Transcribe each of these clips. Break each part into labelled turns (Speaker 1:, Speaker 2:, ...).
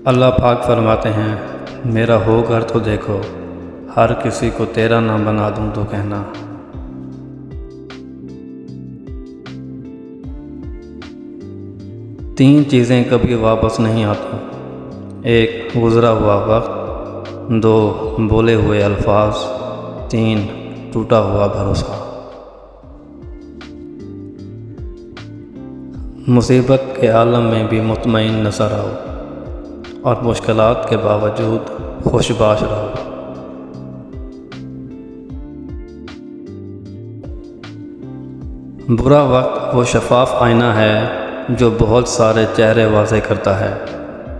Speaker 1: اللہ پاک فرماتے ہیں، میرا ہو گھر تو دیکھو، ہر کسی کو تیرا نہ بنا دوں تو کہنا۔ تین چیزیں کبھی واپس نہیں آتی: ایک گزرا ہوا وقت، دو بولے ہوئے الفاظ، تین ٹوٹا ہوا بھروسہ۔ مصیبت کے عالم میں بھی مطمئن نظر آؤ، اور مشکلات کے باوجود خوش باش رہو۔ برا وقت وہ شفاف آئینہ ہے جو بہت سارے چہرے واضح کرتا ہے،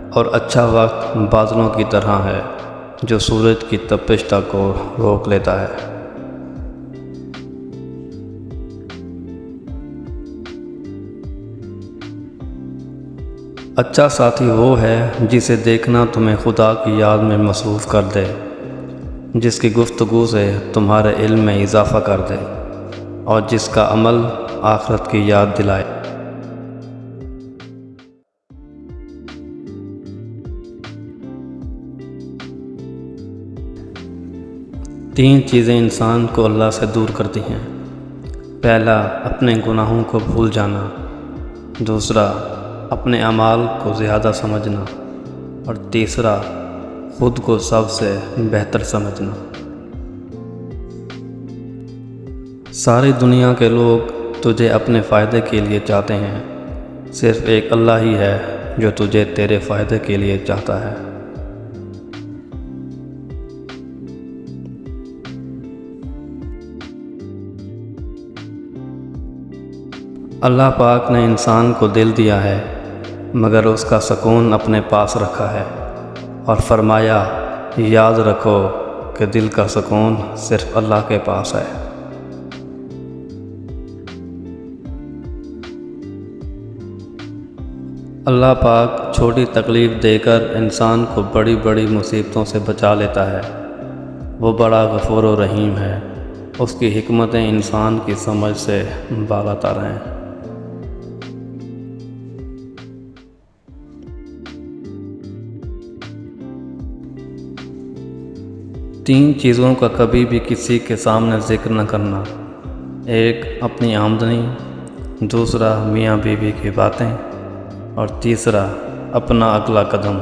Speaker 1: اور اچھا وقت بادلوں کی طرح ہے جو سورج کی تپش تک کو روک لیتا ہے۔ اچھا ساتھی وہ ہے جسے دیکھنا تمہیں خدا کی یاد میں مصروف کر دے، جس کی گفتگو سے تمہارے علم میں اضافہ کر دے، اور جس کا عمل آخرت کی یاد دلائے۔ تین چیزیں انسان کو اللہ سے دور کرتی ہیں: پہلا، اپنے گناہوں کو بھول جانا، دوسرا، اپنے اعمال کو زیادہ سمجھنا، اور تیسرا، خود کو سب سے بہتر سمجھنا۔ ساری دنیا کے لوگ تجھے اپنے فائدے کے لیے چاہتے ہیں، صرف ایک اللہ ہی ہے جو تجھے تیرے فائدے کے لیے چاہتا ہے۔ اللہ پاک نے انسان کو دل دیا ہے، مگر اس کا سکون اپنے پاس رکھا ہے، اور فرمایا، یاد رکھو کہ دل کا سکون صرف اللہ کے پاس ہے۔ اللہ پاک چھوٹی تکلیف دے کر انسان کو بڑی بڑی مصیبتوں سے بچا لیتا ہے۔ وہ بڑا غفور و رحیم ہے، اس کی حکمتیں انسان کی سمجھ سے بالاتر ہیں۔ تین چیزوں کا کبھی بھی کسی کے سامنے ذکر نہ کرنا: ایک، اپنی آمدنی، دوسرا، میاں بیوی کی باتیں، اور تیسرا، اپنا اگلا قدم۔